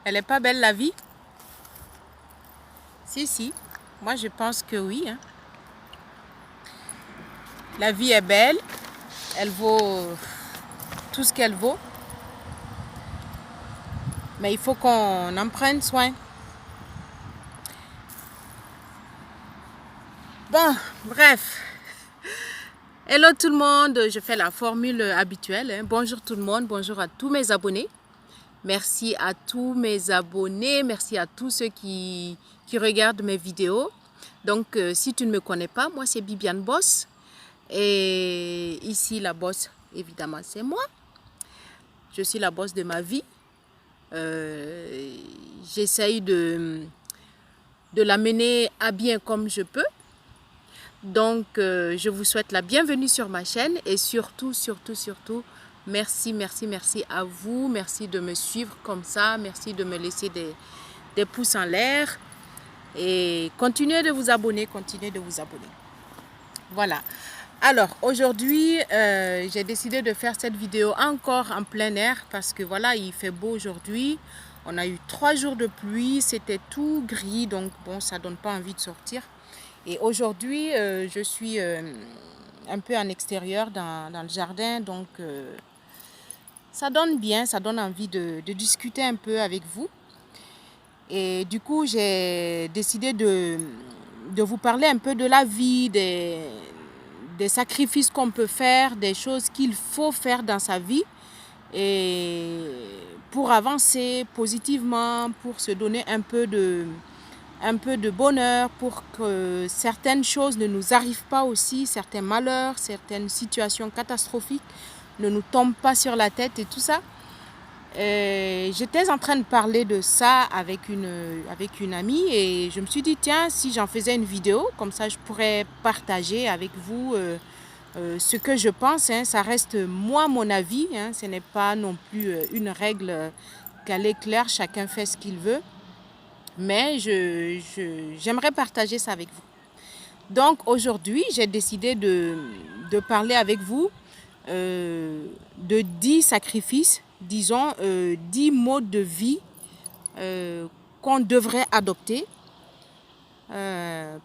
Elle est pas belle la vie? Si. Moi je pense que oui, hein. La vie est belle. Elle vaut tout ce qu'elle vaut. Mais il faut qu'on en prenne soin. Bon, bref. Hello tout le monde. Je fais la formule habituelle, hein. Bonjour tout le monde. Bonjour à tous mes abonnés. Merci à tous mes abonnés. Merci à tous ceux qui regardent mes vidéos. Donc, si tu ne me connais pas, moi c'est Bibiane Boss. Et ici, la boss, évidemment, c'est moi. Je suis la boss de ma vie. J'essaye de la mener à bien comme je peux. Donc, je vous souhaite la bienvenue sur ma chaîne. Et surtout, merci à vous. Merci de me suivre comme ça. Merci de me laisser des pouces en l'air. Et continuez de vous abonner, Voilà. Alors, aujourd'hui, j'ai décidé de faire cette vidéo encore en plein air parce que voilà, il fait beau aujourd'hui. On a eu 3 jours de pluie, c'était tout gris, donc bon, ça donne pas envie de sortir. Et aujourd'hui, je suis un peu en extérieur dans le jardin, donc ça donne bien, ça donne envie de discuter un peu avec vous. Et du coup, j'ai décidé de vous parler un peu de la vie, des sacrifices qu'on peut faire, des choses qu'il faut faire dans sa vie et pour avancer positivement, pour se donner un peu de bonheur, pour que certaines choses ne nous arrivent pas aussi, certains malheurs, certaines situations catastrophiques ne nous tombent pas sur la tête et tout ça. J'étais en train de parler de ça avec une amie et je me suis dit tiens, si j'en faisais une vidéo, comme ça je pourrais partager avec vous ce que je pense, hein. Ça reste moi mon avis, hein. Ce n'est pas non plus une règle qu'elle est claire, chacun fait ce qu'il veut, mais j'aimerais partager ça avec vous. Donc aujourd'hui j'ai décidé de parler avec vous de 10 sacrifices, disons 10 modes de vie qu'on devrait adopter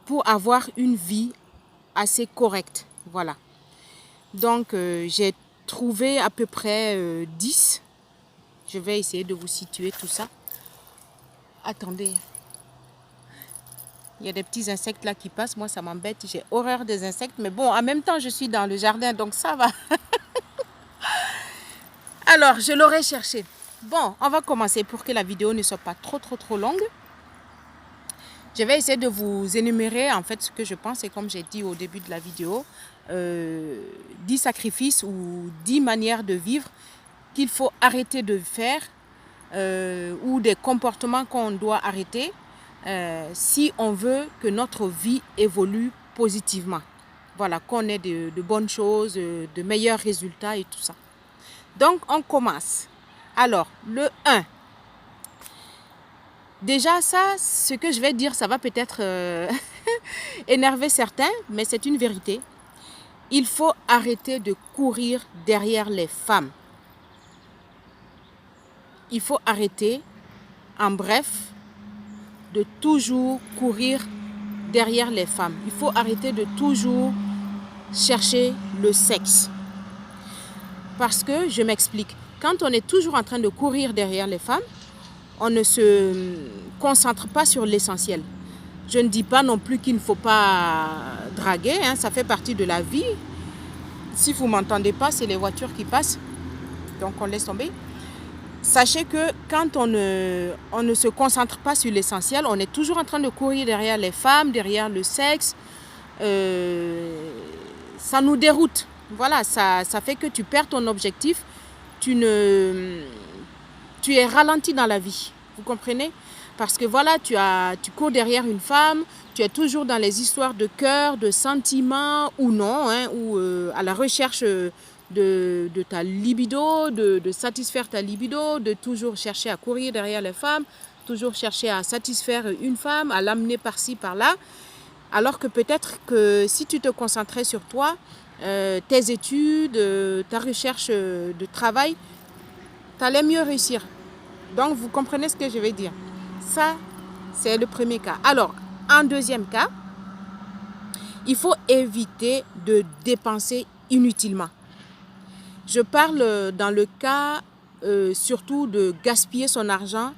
pour avoir une vie assez correcte. Voilà. Donc j'ai trouvé à peu près 10. Je vais essayer de vous situer tout ça. Attendez. Il y a des petits insectes là qui passent. Moi ça m'embête. J'ai horreur des insectes. Mais bon, en même temps je suis dans le jardin donc ça va. Alors, je l'aurais cherché. Bon, on va commencer pour que la vidéo ne soit pas trop longue. Je vais essayer de vous énumérer en fait ce que je pense et comme j'ai dit au début de la vidéo, 10 sacrifices ou 10 manières de vivre qu'il faut arrêter de faire ou des comportements qu'on doit arrêter si on veut que notre vie évolue positivement. Voilà, qu'on ait de bonnes choses, de meilleurs résultats et tout ça. Donc, on commence. Alors, le 1. Déjà, ça, ce que je vais dire, ça va peut-être énerver certains, mais c'est une vérité. Il faut arrêter de courir derrière les femmes. Il faut arrêter, en bref, de toujours courir derrière les femmes. Il faut arrêter de toujours chercher le sexe. Parce que, je m'explique, quand on est toujours en train de courir derrière les femmes, on ne se concentre pas sur l'essentiel. Je ne dis pas non plus qu'il ne faut pas draguer, hein, ça fait partie de la vie. Si vous ne m'entendez pas, c'est les voitures qui passent, donc on laisse tomber. Sachez que quand on ne se concentre pas sur l'essentiel, on est toujours en train de courir derrière les femmes, derrière le sexe. Ça nous déroute. Voilà, ça fait que tu perds ton objectif, tu es ralenti dans la vie, vous comprenez? Parce que voilà, tu cours derrière une femme, tu es toujours dans les histoires de cœur, de sentiments ou non, hein, ou à la recherche de ta libido, de satisfaire ta libido, de toujours chercher à courir derrière les femmes, toujours chercher à satisfaire une femme, à l'amener par-ci, par-là. Alors que peut-être que si tu te concentrais sur toi, tes études, ta recherche de travail, tu allais mieux réussir. Donc, vous comprenez ce que je vais dire. Ça, c'est le premier cas. Alors, en deuxième cas, il faut éviter de dépenser inutilement. Je parle dans le cas surtout de gaspiller son argent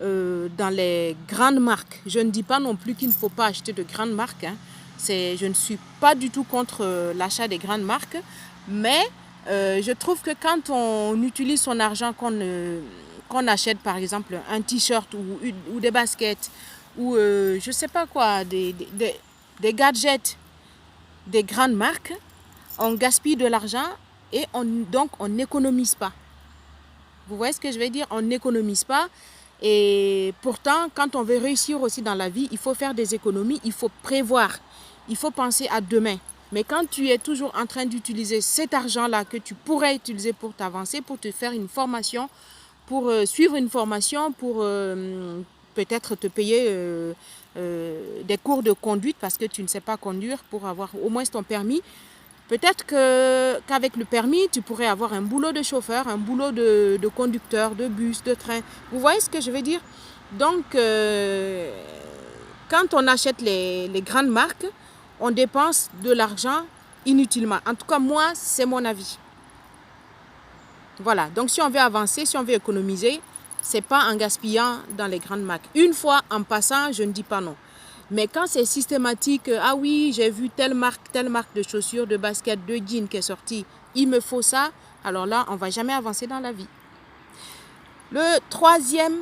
dans les grandes marques. Je ne dis pas non plus qu'il ne faut pas acheter de grandes marques. Hein. Je ne suis pas du tout contre l'achat des grandes marques, mais je trouve que quand on utilise son argent, qu'on achète par exemple un t-shirt ou des baskets ou je ne sais pas quoi, des gadgets des grandes marques, on gaspille de l'argent et donc on n'économise pas. Vous voyez ce que je veux dire? On n'économise pas. Et pourtant, quand on veut réussir aussi dans la vie, il faut faire des économies, il faut prévoir, il faut penser à demain. Mais quand tu es toujours en train d'utiliser cet argent-là que tu pourrais utiliser pour t'avancer, pour te faire une formation, pour suivre une formation, pour peut-être te payer des cours de conduite parce que tu ne sais pas conduire, pour avoir au moins ton permis. Peut-être qu'avec le permis, tu pourrais avoir un boulot de chauffeur, un boulot de conducteur, de bus, de train. Vous voyez ce que je veux dire? Donc, quand on achète les grandes marques, on dépense de l'argent inutilement. En tout cas, moi, c'est mon avis. Voilà. Donc, si on veut avancer, si on veut économiser, ce n'est pas en gaspillant dans les grandes marques. Une fois en passant, je ne dis pas non. Mais quand c'est systématique, ah oui, j'ai vu telle marque de chaussures, de baskets, de jeans qui est sortie, il me faut ça, alors là, on ne va jamais avancer dans la vie. Le troisième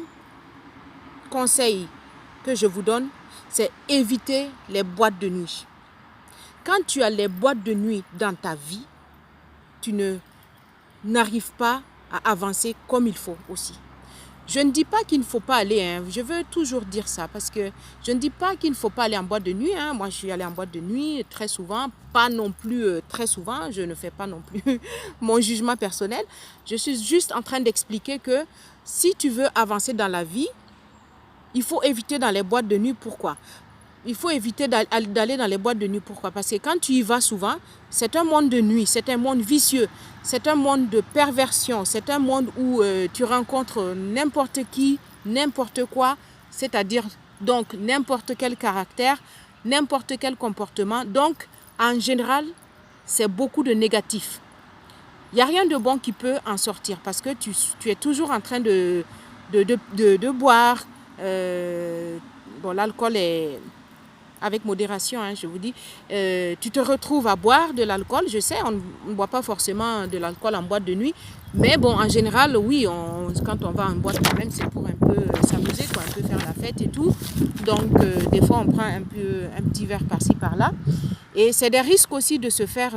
conseil que je vous donne, c'est éviter les boîtes de nuit. Quand tu as les boîtes de nuit dans ta vie, tu n'arrives pas à avancer comme il faut aussi. Je ne dis pas qu'il ne faut pas aller, hein. Je veux toujours dire ça parce que je ne dis pas qu'il ne faut pas aller en boîte de nuit. Hein. Moi, je suis allée en boîte de nuit très souvent, pas non plus très souvent. Je ne fais pas non plus mon jugement personnel. Je suis juste en train d'expliquer que si tu veux avancer dans la vie, il faut éviter dans les boîtes de nuit. Pourquoi ? Il faut éviter d'aller dans les boîtes de nuit. Pourquoi ? Parce que quand tu y vas souvent, c'est un monde de nuit, c'est un monde vicieux, c'est un monde de perversion, c'est un monde où tu rencontres n'importe qui, n'importe quoi, c'est-à-dire donc n'importe quel caractère, n'importe quel comportement. Donc, en général, c'est beaucoup de négatif. Il n'y a rien de bon qui peut en sortir parce que tu es toujours en train de boire. Bon, l'alcool est... avec modération, hein, je vous dis, tu te retrouves à boire de l'alcool. Je sais, on ne boit pas forcément de l'alcool en boîte de nuit, mais bon, en général, oui, quand on va en boîte quand même, c'est pour un peu s'amuser, quoi, un peu faire la fête et tout. Donc, des fois, on prend un petit verre par-ci, par-là. Et c'est des risques aussi de se faire,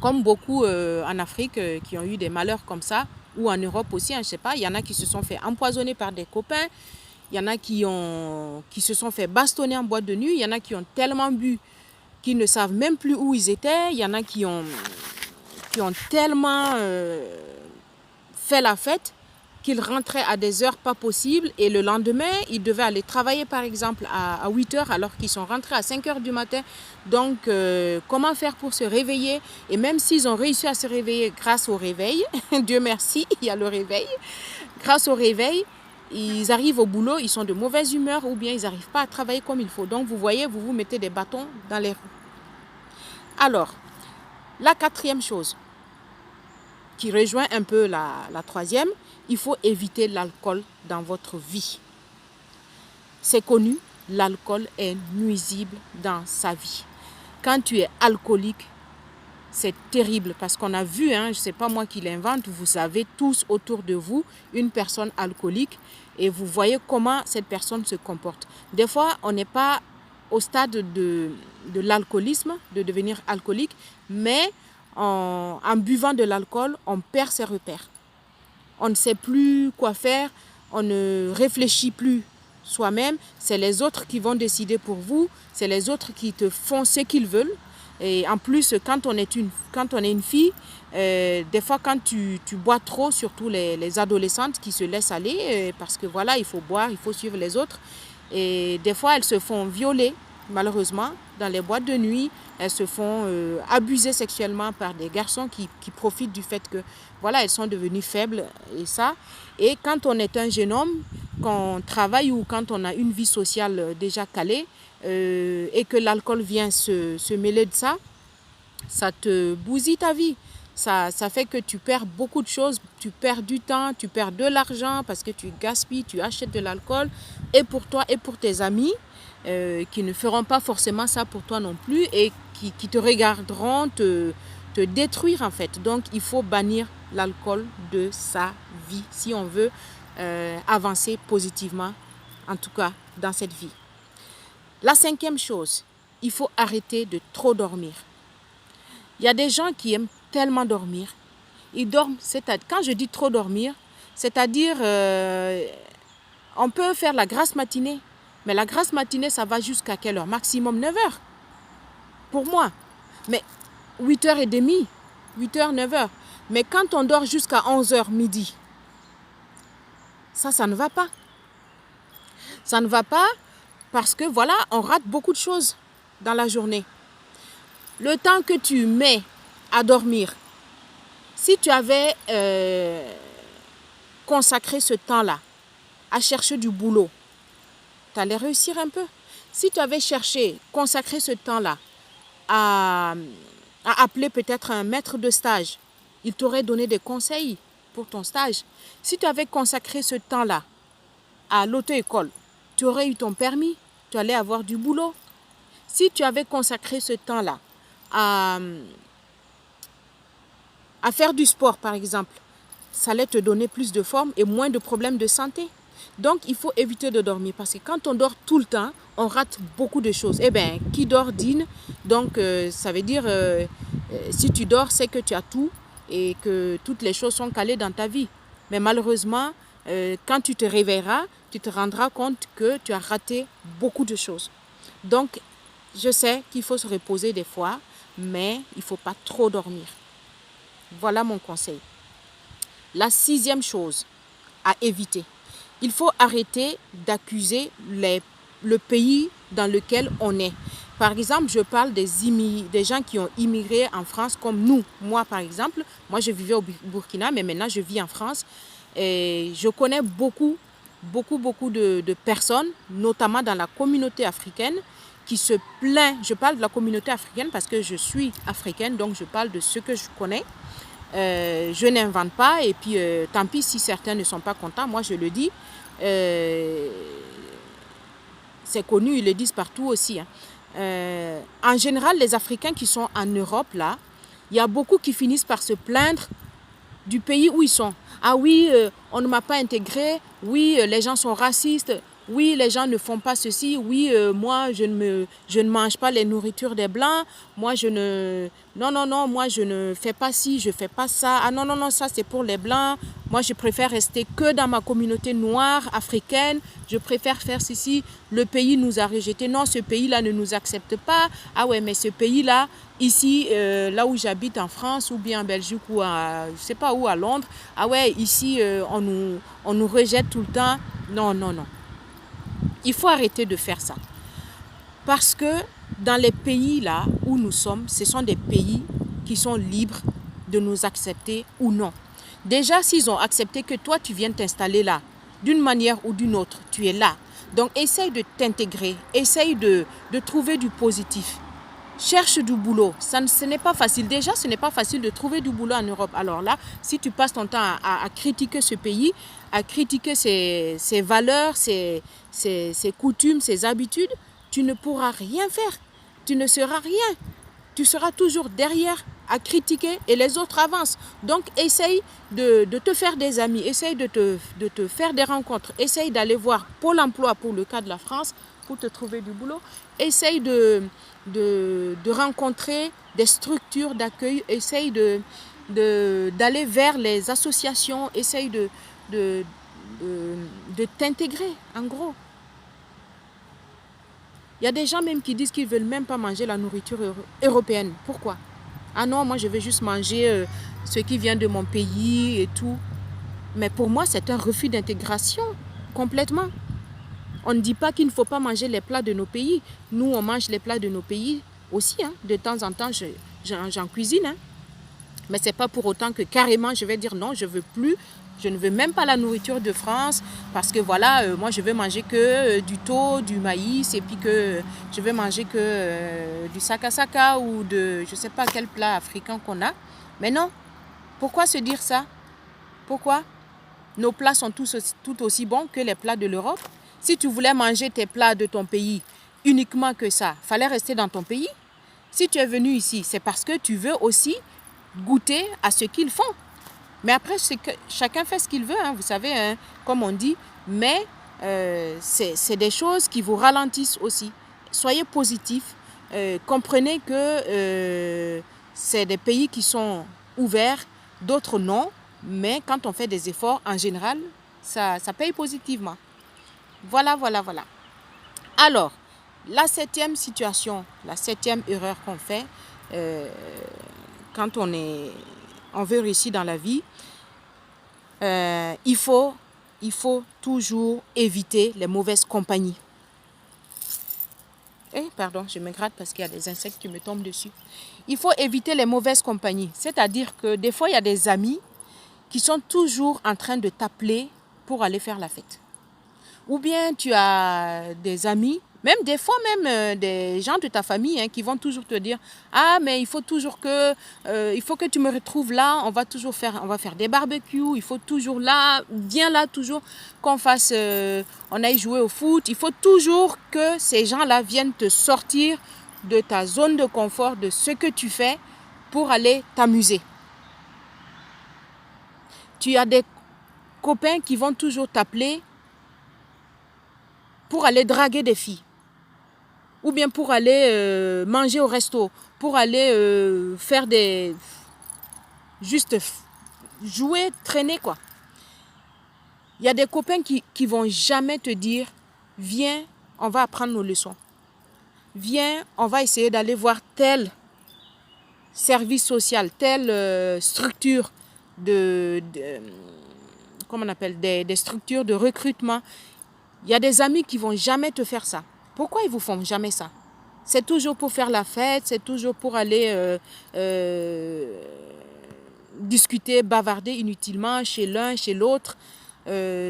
comme beaucoup en Afrique, qui ont eu des malheurs comme ça, ou en Europe aussi, hein, je ne sais pas, il y en a qui se sont fait empoisonner par des copains. Il y en a qui se sont fait bastonner en boîte de nuit. Il y en a qui ont tellement bu qu'ils ne savent même plus où ils étaient. Il y en a qui ont tellement fait la fête qu'ils rentraient à des heures pas possibles. Et le lendemain, ils devaient aller travailler par exemple à 8 heures alors qu'ils sont rentrés à 5 heures du matin. Donc, comment faire pour se réveiller? Et même s'ils ont réussi à se réveiller grâce au réveil, Dieu merci, il y a le réveil. Grâce au réveil, ils arrivent au boulot, ils sont de mauvaise humeur ou bien ils n'arrivent pas à travailler comme il faut. Donc, vous voyez, vous vous mettez des bâtons dans les roues. Alors, la quatrième chose, qui rejoint un peu la troisième, il faut éviter l'alcool dans votre vie. C'est connu, l'alcool est nuisible dans sa vie. Quand tu es alcoolique, c'est terrible parce qu'on a vu, hein, je ne sais pas moi qui l'invente, vous avez tous autour de vous une personne alcoolique et vous voyez comment cette personne se comporte. Des fois, on n'est pas au stade de l'alcoolisme, de devenir alcoolique, mais en buvant de l'alcool, on perd ses repères. On ne sait plus quoi faire, on ne réfléchit plus soi-même, c'est les autres qui vont décider pour vous, c'est les autres qui te font ce qu'ils veulent. Et en plus, quand on est une fille, des fois quand tu bois trop, surtout les adolescentes qui se laissent aller, parce que voilà, il faut boire, il faut suivre les autres. Et des fois, elles se font violer. malheureusement, dans les boîtes de nuit, elles se font abuser sexuellement par des garçons qui profitent du fait que, voilà, elles sont devenues faibles et ça. Et quand on est un jeune homme, quand on travaille ou quand on a une vie sociale déjà calée et que l'alcool vient se mêler de ça, ça te bousille ta vie. Ça fait que tu perds beaucoup de choses, tu perds du temps, tu perds de l'argent parce que tu gaspilles, tu achètes de l'alcool et pour toi et pour tes amis qui ne feront pas forcément ça pour toi non plus et qui te regarderont te détruire en fait. Donc il faut bannir l'alcool de sa vie si on veut avancer positivement, en tout cas dans cette vie. La cinquième chose, il faut arrêter de trop dormir. Il y a des gens qui aiment tellement dormir. Ils dorment, quand je dis trop dormir, c'est-à-dire on peut faire la grasse matinée. Mais la grasse matinée, ça va jusqu'à quelle heure? Maximum 9 heures. Pour moi. Mais 8h30, 8h, 9h. Mais quand on dort jusqu'à 11h midi, ça ne va pas. Ça ne va pas parce que voilà, on rate beaucoup de choses dans la journée. Le temps que tu mets à dormir, si tu avais consacré ce temps-là à chercher du boulot, tu allais réussir un peu. Si tu avais consacré ce temps-là à appeler peut-être un maître de stage, il t'aurait donné des conseils pour ton stage. Si tu avais consacré ce temps-là à l'auto-école, tu aurais eu ton permis, tu allais avoir du boulot. Si tu avais consacré ce temps-là à faire du sport, par exemple, ça allait te donner plus de forme et moins de problèmes de santé. Donc, il faut éviter de dormir parce que quand on dort tout le temps, on rate beaucoup de choses. Eh bien, qui dort dîne. Donc, ça veut dire, si tu dors, c'est que tu as tout et que toutes les choses sont calées dans ta vie. Mais malheureusement, quand tu te réveilleras, tu te rendras compte que tu as raté beaucoup de choses. Donc, je sais qu'il faut se reposer des fois, mais il ne faut pas trop dormir. Voilà mon conseil. La sixième chose à éviter. Il faut arrêter d'accuser le pays dans lequel on est. Par exemple, je parle des gens qui ont immigré en France comme nous. Moi, par exemple, moi je vivais au Burkina, mais maintenant je vis en France. Et je connais beaucoup de personnes, notamment dans la communauté africaine, qui se plaignent. Je parle de la communauté africaine parce que je suis africaine, donc je parle de ce que je connais. Je n'invente pas et puis tant pis si certains ne sont pas contents, moi je le dis. C'est connu, ils le disent partout aussi. En général, les Africains qui sont en Europe, là, il y a beaucoup qui finissent par se plaindre du pays où ils sont. Ah oui, on ne m'a pas intégré. Oui, les gens sont racistes. Oui, les gens ne font pas ceci. Oui, moi, je ne mange pas les nourritures des Blancs. Moi, non, moi, je ne fais pas ci, je ne fais pas ça. Ah non, ça, c'est pour les Blancs. Moi, je préfère rester que dans ma communauté noire, africaine. Je préfère faire ceci. Le pays nous a rejetés. Non, ce pays-là ne nous accepte pas. Ah ouais, mais ce pays-là, ici, là où j'habite en France ou bien en Belgique ou à, je sais pas où, à Londres. Ah ouais, ici, on nous rejette tout le temps. Non. Il faut arrêter de faire ça. Parce que dans les pays là où nous sommes, ce sont des pays qui sont libres de nous accepter ou non. Déjà, s'ils ont accepté que toi, tu viennes t'installer là, d'une manière ou d'une autre, tu es là. Donc, essaye de t'intégrer, essaye de trouver du positif. Cherche du boulot. Ce n'est pas facile. Déjà, ce n'est pas facile de trouver du boulot en Europe. Alors là, si tu passes ton temps à critiquer ce pays, à critiquer ses valeurs, ses coutumes, ses habitudes, tu ne pourras rien faire. Tu ne seras rien. Tu seras toujours derrière à critiquer et les autres avancent. Donc, essaye de te faire des amis, essaye de te faire des rencontres, essaye d'aller voir Pôle emploi pour le cas de la France pour te trouver du boulot. Essaye de rencontrer des structures d'accueil, essaye d'aller vers les associations, essaye de t'intégrer, en gros. Il y a des gens même qui disent qu'ils ne veulent même pas manger la nourriture européenne. Pourquoi? Ah non, moi je veux juste manger ce qui vient de mon pays et tout. Mais pour moi, c'est un refus d'intégration, complètement. On ne dit pas qu'il ne faut pas manger les plats de nos pays. Nous, on mange les plats de nos pays aussi. Hein. De temps en temps, j'en cuisine. Hein. Mais ce n'est pas pour autant que carrément, je vais dire non, je ne veux plus. Je ne veux même pas la nourriture de France parce que voilà, moi je veux manger que du thon, du maïs et puis que je veux manger que du sakasaka ou de je ne sais pas quel plat africain qu'on a. Mais non, pourquoi se dire ça? Pourquoi? Nos plats sont tout aussi bons que les plats de l'Europe. Si tu voulais manger tes plats de ton pays uniquement que ça, fallait rester dans ton pays. Si tu es venu ici, c'est parce que tu veux aussi goûter à ce qu'ils font. Mais après, c'est que chacun fait ce qu'il veut, hein, vous savez, hein, comme on dit. Mais c'est des choses qui vous ralentissent aussi. Soyez positifs. Comprenez que c'est des pays qui sont ouverts, d'autres non. Mais quand on fait des efforts, en général, ça paye positivement. Voilà. Alors, la septième situation, la septième erreur qu'on fait quand on veut réussir dans la vie, il faut toujours éviter les mauvaises compagnies. Pardon, je me gratte parce qu'il y a des insectes qui me tombent dessus. Il faut éviter les mauvaises compagnies. C'est-à-dire que des fois, il y a des amis qui sont toujours en train de t'appeler pour aller faire la fête. Ou bien tu as des amis, même des fois même des gens de ta famille hein, qui vont toujours te dire « Ah, mais il faut toujours que, il faut que tu me retrouves là, on va faire des barbecues, il faut toujours là, viens là toujours qu'on fasse, on aille jouer au foot. » Il faut toujours que ces gens-là viennent te sortir de ta zone de confort, de ce que tu fais pour aller t'amuser. Tu as des copains qui vont toujours t'appeler pour aller draguer des filles. Ou bien pour aller manger au resto. Pour aller faire des... Juste jouer, traîner quoi. Il y a des copains qui vont jamais te dire « Viens, on va apprendre nos leçons. Viens, on va essayer d'aller voir tel service social, telle structure comment on appelle, des structures de recrutement. » Il y a des amis qui ne vont jamais te faire ça. Pourquoi ils ne vous font jamais ça? C'est toujours pour faire la fête, c'est toujours pour aller discuter, bavarder inutilement chez l'un, chez l'autre,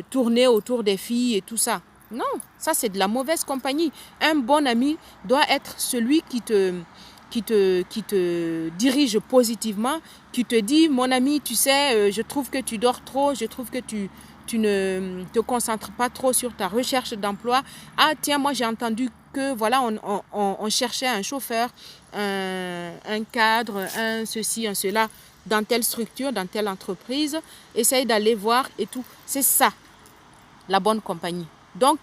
tourner autour des filles et tout ça. Non, ça c'est de la mauvaise compagnie. Un bon ami doit être celui qui te dirige positivement, qui te dit « Mon ami, tu sais, je trouve que tu dors trop, je trouve que tu ne te concentres pas trop sur ta recherche d'emploi. Ah tiens, moi j'ai entendu que voilà, on cherchait un chauffeur, un cadre, un ceci, un cela, dans telle structure, dans telle entreprise. Essaye d'aller voir et tout. » C'est ça, la bonne compagnie. Donc,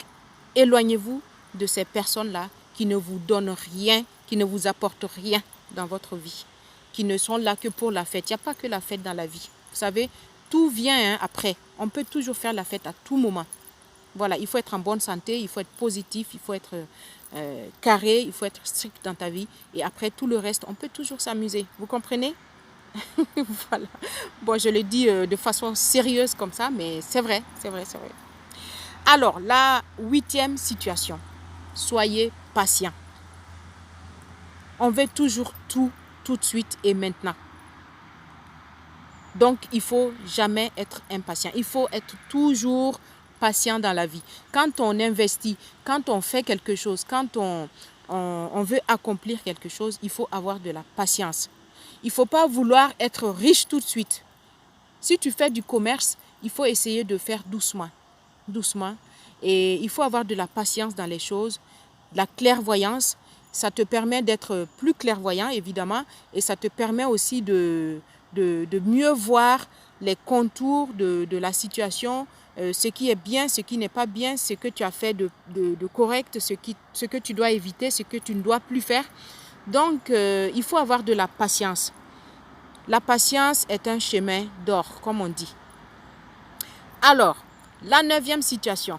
éloignez-vous de ces personnes-là qui ne vous donnent rien, qui ne vous apportent rien dans votre vie, qui ne sont là que pour la fête. Il n'y a pas que la fête dans la vie. Vous savez, tout vient hein, après. On peut toujours faire la fête à tout moment. Voilà, il faut être en bonne santé, il faut être positif, il faut être carré, il faut être strict dans ta vie. Et après, tout le reste, on peut toujours s'amuser. Vous comprenez? Voilà. Bon, je le dis de façon sérieuse comme ça, mais c'est vrai, c'est vrai, c'est vrai. Alors, la 8e situation. Soyez patient. On veut toujours tout de suite et maintenant. Donc, il ne faut jamais être impatient. Il faut être toujours patient dans la vie. Quand on investit, quand on fait quelque chose, quand on veut accomplir quelque chose, il faut avoir de la patience. Il ne faut pas vouloir être riche tout de suite. Si tu fais du commerce, il faut essayer de faire doucement. Doucement. Et il faut avoir de la patience dans les choses, de la clairvoyance. Ça te permet d'être plus clairvoyant, évidemment, et ça te permet aussi de mieux voir les contours de la situation, ce qui est bien, ce qui n'est pas bien, ce que tu as fait de correct, ce que tu dois éviter, ce que tu ne dois plus faire. Donc, il faut avoir de la patience. La patience est un chemin d'or, comme on dit. Alors, la 9e situation.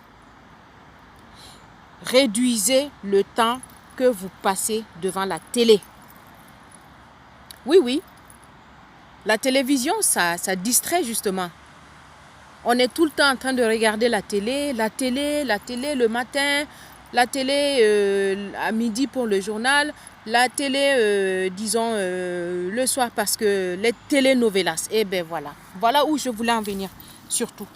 Réduisez le temps que vous passez devant la télé. Oui. La télévision, ça distrait justement. On est tout le temps en train de regarder la télé le matin, la télé à midi pour le journal, la télé, disons, le soir parce que les telenovelas. Et bien voilà, voilà où je voulais en venir, surtout.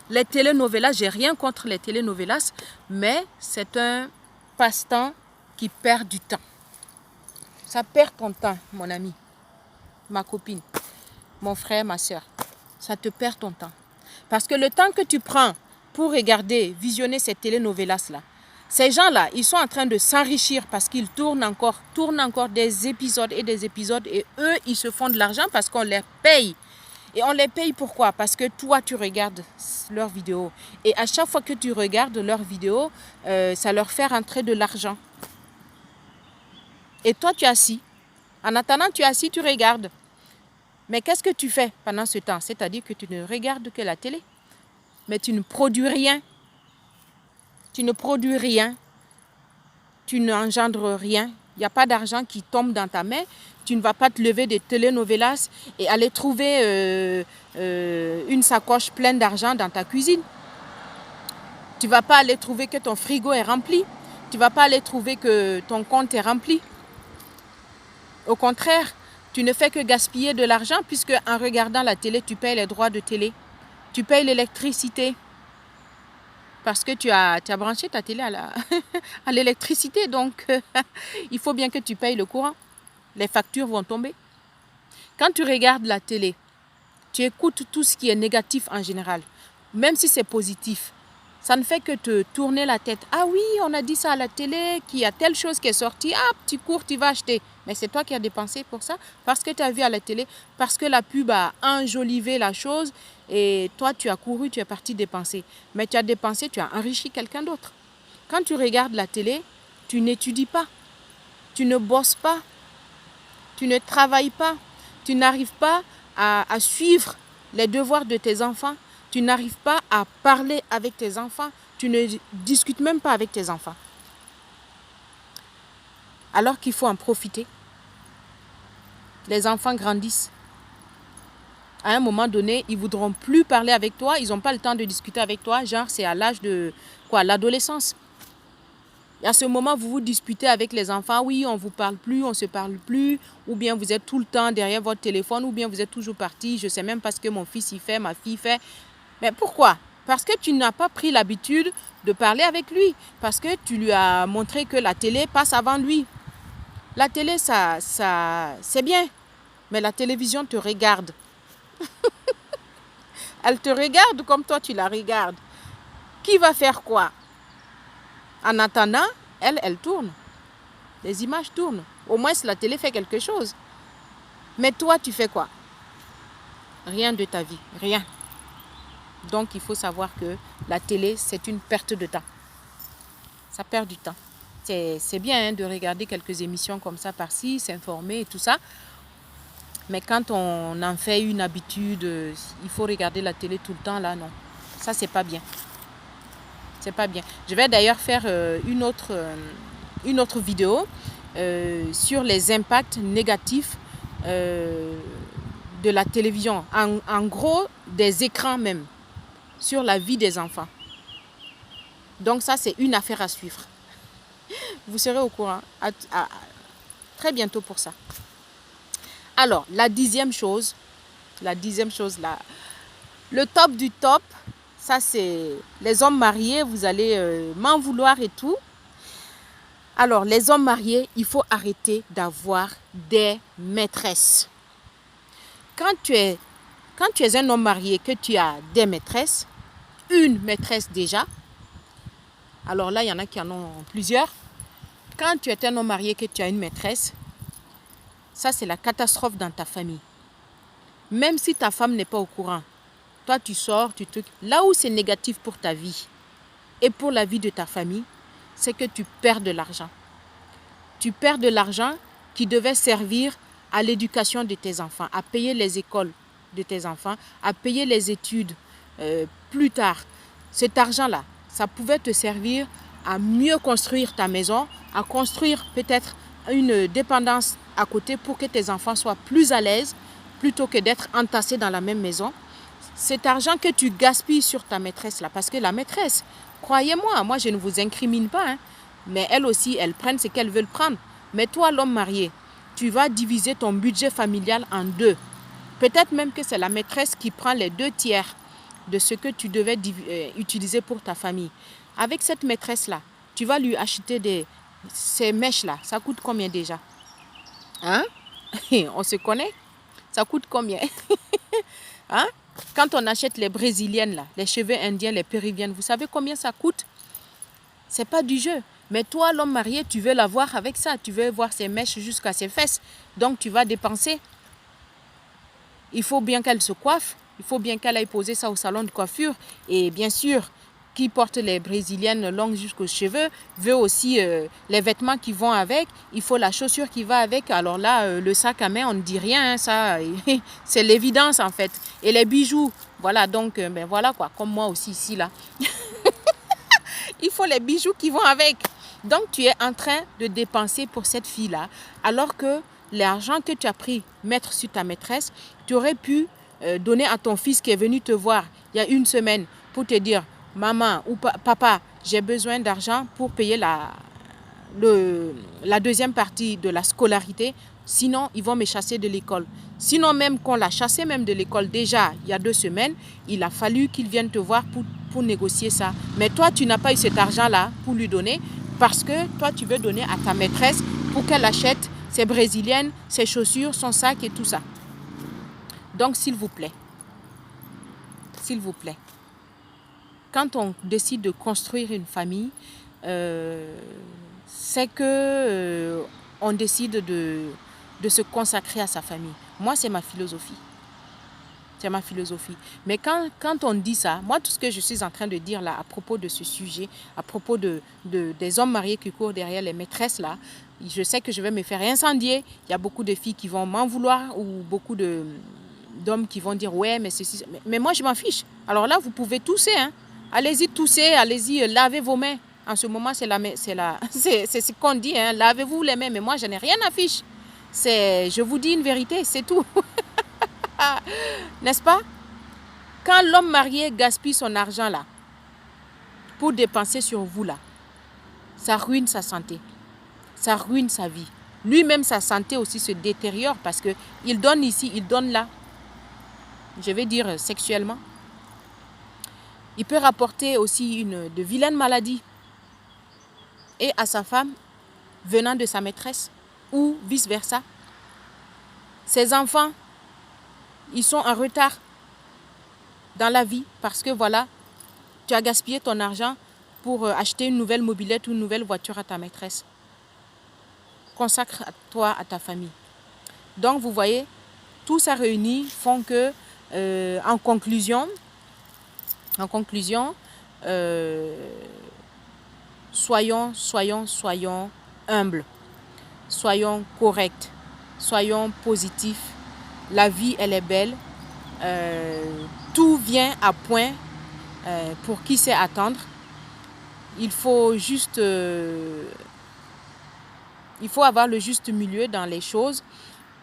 Les telenovelas, j'ai rien contre les telenovelas, mais c'est un passe-temps qui perd du temps. Ça perd ton temps, mon ami, ma copine, mon frère, ma soeur. Ça te perd ton temps. Parce que le temps que tu prends pour regarder, visionner ces telenovelas-là, ces gens-là, ils sont en train de s'enrichir parce qu'ils tournent encore des épisodes et eux, ils se font de l'argent parce qu'on les paye. Et on les paye pourquoi? Parce que toi, tu regardes leurs vidéos. Et à chaque fois que tu regardes leurs vidéos, ça leur fait rentrer de l'argent. Et toi, tu es assis. En attendant, tu es assis, tu regardes. Mais qu'est-ce que tu fais pendant ce temps? C'est-à-dire que tu ne regardes que la télé. Mais tu ne produis rien. Tu ne produis rien. Tu n'engendres rien. Il n'y a pas d'argent qui tombe dans ta main. Tu ne vas pas te lever des telenovelas et aller trouver une sacoche pleine d'argent dans ta cuisine. Tu ne vas pas aller trouver que ton frigo est rempli. Tu ne vas pas aller trouver que ton compte est rempli. Au contraire, tu ne fais que gaspiller de l'argent puisque en regardant la télé, tu payes les droits de télé. Tu payes l'électricité. Parce que tu as branché ta télé à l'électricité. Donc, il faut bien que tu payes le courant. Les factures vont tomber. Quand tu regardes la télé, tu écoutes tout ce qui est négatif en général. Même si c'est positif, ça ne fait que te tourner la tête. Ah oui, on a dit ça à la télé, qu'il y a telle chose qui est sortie. Ah, tu cours, tu vas acheter. Mais c'est toi qui as dépensé pour ça. Parce que tu as vu à la télé, parce que la pub a enjolivé la chose. Et toi, tu as couru, tu es parti dépenser. Mais tu as dépensé, tu as enrichi quelqu'un d'autre. Quand tu regardes la télé, tu n'étudies pas. Tu ne bosses pas. Tu ne travailles pas. Tu n'arrives pas à suivre les devoirs de tes enfants. Tu n'arrives pas à parler avec tes enfants. Tu ne discutes même pas avec tes enfants. Alors qu'il faut en profiter. Les enfants grandissent. À un moment donné, ils ne voudront plus parler avec toi. Ils n'ont pas le temps de discuter avec toi. Genre, c'est à l'âge de l'adolescence. Et à ce moment, vous vous disputez avec les enfants. Oui, on ne vous parle plus, on ne se parle plus. Ou bien vous êtes tout le temps derrière votre téléphone. Ou bien vous êtes toujours parti. Je ne sais même pas ce que mon fils y fait, ma fille fait. Mais pourquoi? Parce que tu n'as pas pris l'habitude de parler avec lui. Parce que tu lui as montré que la télé passe avant lui. La télé, ça c'est bien. Mais la télévision te regarde. Elle te regarde comme toi, tu la regardes. Qui va faire quoi? En attendant, elle tourne. Les images tournent. Au moins, la télé fait quelque chose. Mais toi, tu fais quoi? Rien de ta vie. Rien. Donc, il faut savoir que la télé, c'est une perte de temps. Ça perd du temps. C'est bien de regarder quelques émissions comme ça par-ci, s'informer et tout ça. Mais quand on en fait une habitude, il faut regarder la télé tout le temps, là, non. Ça, c'est pas bien. C'est pas bien. Je vais d'ailleurs faire une autre vidéo sur les impacts négatifs de la télévision. En gros, des écrans même, sur la vie des enfants. Donc ça, c'est une affaire à suivre. Vous serez au courant très bientôt pour ça. Alors, la dixième chose là, le top du top, ça c'est les hommes mariés, vous allez m'en vouloir et tout. Alors, les hommes mariés, il faut arrêter d'avoir des maîtresses. Quand tu es un homme marié, que tu as des maîtresses, une maîtresse déjà, alors là, il y en a qui en ont plusieurs. Quand tu es un homme marié, que tu as une maîtresse, ça c'est la catastrophe dans ta famille. Même si ta femme n'est pas au courant, toi tu sors, là où c'est négatif pour ta vie et pour la vie de ta famille, c'est que tu perds de l'argent. Tu perds de l'argent qui devait servir à l'éducation de tes enfants, à payer les écoles de tes enfants, à payer les études plus tard. Cet argent-là, ça pouvait te servir à mieux construire ta maison, à construire peut-être une dépendance à côté pour que tes enfants soient plus à l'aise plutôt que d'être entassés dans la même maison. cet argent que tu gaspilles sur ta maîtresse là, parce que la maîtresse, croyez-moi, moi je ne vous incrimine pas, hein, mais elles aussi, elles prennent ce qu'elles veulent prendre. Mais toi, l'homme marié, tu vas diviser ton budget familial en deux. Peut-être même que c'est la maîtresse qui prend les 2/3 de ce que tu devais utiliser pour ta famille. Avec cette maîtresse-là, tu vas lui acheter ces mèches-là. Ça coûte combien déjà? Hein? On se connaît? Ça coûte combien? Hein? Quand on achète les brésiliennes, là, les cheveux indiens, les péruviennes, vous savez combien ça coûte? C'est pas du jeu. Mais toi, l'homme marié, tu veux la voir avec ça. Tu veux voir ses mèches jusqu'à ses fesses. Donc, tu vas dépenser. Il faut bien qu'elle se coiffe. Il faut bien qu'elle aille poser ça au salon de coiffure. Et bien sûr, qui porte les brésiliennes longues jusqu'aux cheveux veut aussi les vêtements qui vont avec. Il faut la chaussure qui va avec. Alors là, le sac à main, on ne dit rien. Hein, ça, c'est l'évidence en fait. Et les bijoux. Voilà, donc, ben voilà quoi. Comme moi aussi ici, là. Il faut les bijoux qui vont avec. Donc, tu es en train de dépenser pour cette fille-là. Alors que l'argent que tu as pris mettre sur ta maîtresse, tu aurais pu donner à ton fils qui est venu te voir il y a une semaine pour te dire, maman ou papa, j'ai besoin d'argent pour payer la deuxième partie de la scolarité. Sinon, ils vont me chasser de l'école. Sinon, même qu'on l'a chassé même de l'école déjà il y a 2 semaines, il a fallu qu'il vienne te voir pour négocier ça. Mais toi, tu n'as pas eu cet argent-là pour lui donner parce que toi, tu veux donner à ta maîtresse pour qu'elle achète ses brésiliennes, ses chaussures, son sac et tout ça. Donc, s'il vous plaît, quand on décide de construire une famille, c'est que on décide de se consacrer à sa famille. Moi, c'est ma philosophie. C'est ma philosophie. Mais quand on dit ça, moi, tout ce que je suis en train de dire là, à propos de ce sujet, à propos des hommes mariés qui courent derrière les maîtresses là, je sais que je vais me faire incendier. Il y a beaucoup de filles qui vont m'en vouloir ou beaucoup d'hommes qui vont dire ouais, mais ceci. Mais moi, je m'en fiche. Alors là, vous pouvez tousser. Hein. Allez-y, toussez, allez-y, lavez vos mains. En ce moment, c'est ce qu'on dit. Hein. Lavez-vous les mains. Mais moi, je n'ai rien à fiche. Je vous dis une vérité, c'est tout. N'est-ce pas? Quand l'homme marié gaspille son argent là pour dépenser sur vous là, ça ruine sa santé, ça ruine sa vie. Lui-même, sa santé aussi se détériore parce qu'il donne ici, il donne là. Je vais dire sexuellement. Il peut rapporter aussi de vilaines maladies et à sa femme venant de sa maîtresse ou vice-versa. Ses enfants, ils sont en retard dans la vie parce que voilà, tu as gaspillé ton argent pour acheter une nouvelle mobilette ou une nouvelle voiture à ta maîtresse. Consacre-toi à ta famille. Donc, vous voyez, tout ça réuni font que, en conclusion, soyons humbles, soyons corrects, soyons positifs. La vie, elle est belle. Tout vient à point pour qui sait attendre. Il faut juste... il faut avoir le juste milieu dans les choses.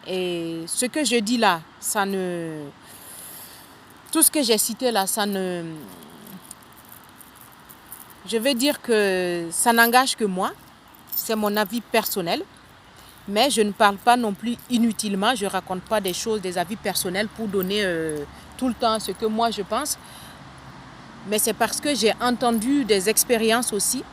Et ce que je dis là, tout ce que j'ai cité là, je veux dire que ça n'engage que moi. C'est mon avis personnel. Mais je ne parle pas non plus inutilement. Je ne raconte pas des choses, des avis personnels pour donner tout le temps ce que moi je pense. Mais c'est parce que j'ai entendu des expériences aussi,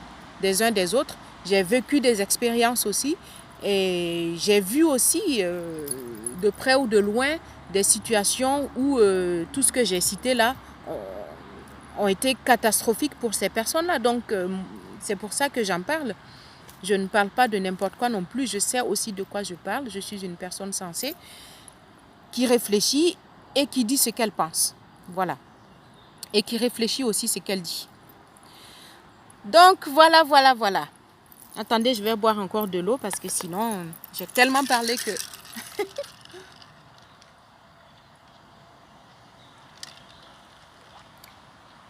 des uns des autres. J'ai vécu des expériences aussi. Et j'ai vu aussi, de près ou de loin, des situations où tout ce que j'ai cité là ont été catastrophiques pour ces personnes-là. Donc, c'est pour ça que j'en parle. Je ne parle pas de n'importe quoi non plus. Je sais aussi de quoi je parle. Je suis une personne sensée qui réfléchit et qui dit ce qu'elle pense. Voilà. Et qui réfléchit aussi ce qu'elle dit. Donc, voilà. Attendez, je vais boire encore de l'eau parce que sinon, j'ai tellement parlé que...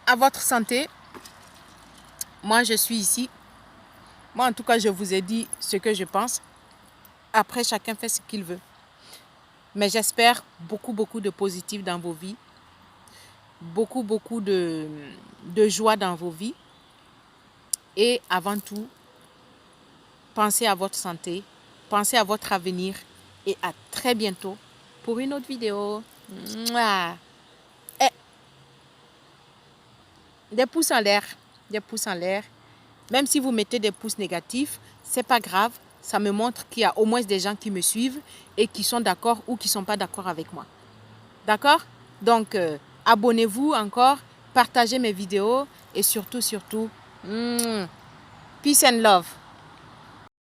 À votre santé. Moi, je suis ici. Moi, en tout cas, je vous ai dit ce que je pense. Après, chacun fait ce qu'il veut. Mais j'espère beaucoup de positif dans vos vies. beaucoup de joie dans vos vies. Et avant tout, pensez à votre santé, pensez à votre avenir et à très bientôt pour une autre vidéo. Mouah. Et des pouces en l'air, des pouces en l'air. Même si vous mettez des pouces négatifs, c'est pas grave. Ça me montre qu'il y a au moins des gens qui me suivent et qui sont d'accord ou qui sont pas d'accord avec moi. D'accord? Donc, abonnez-vous encore, partagez mes vidéos et surtout, peace and love.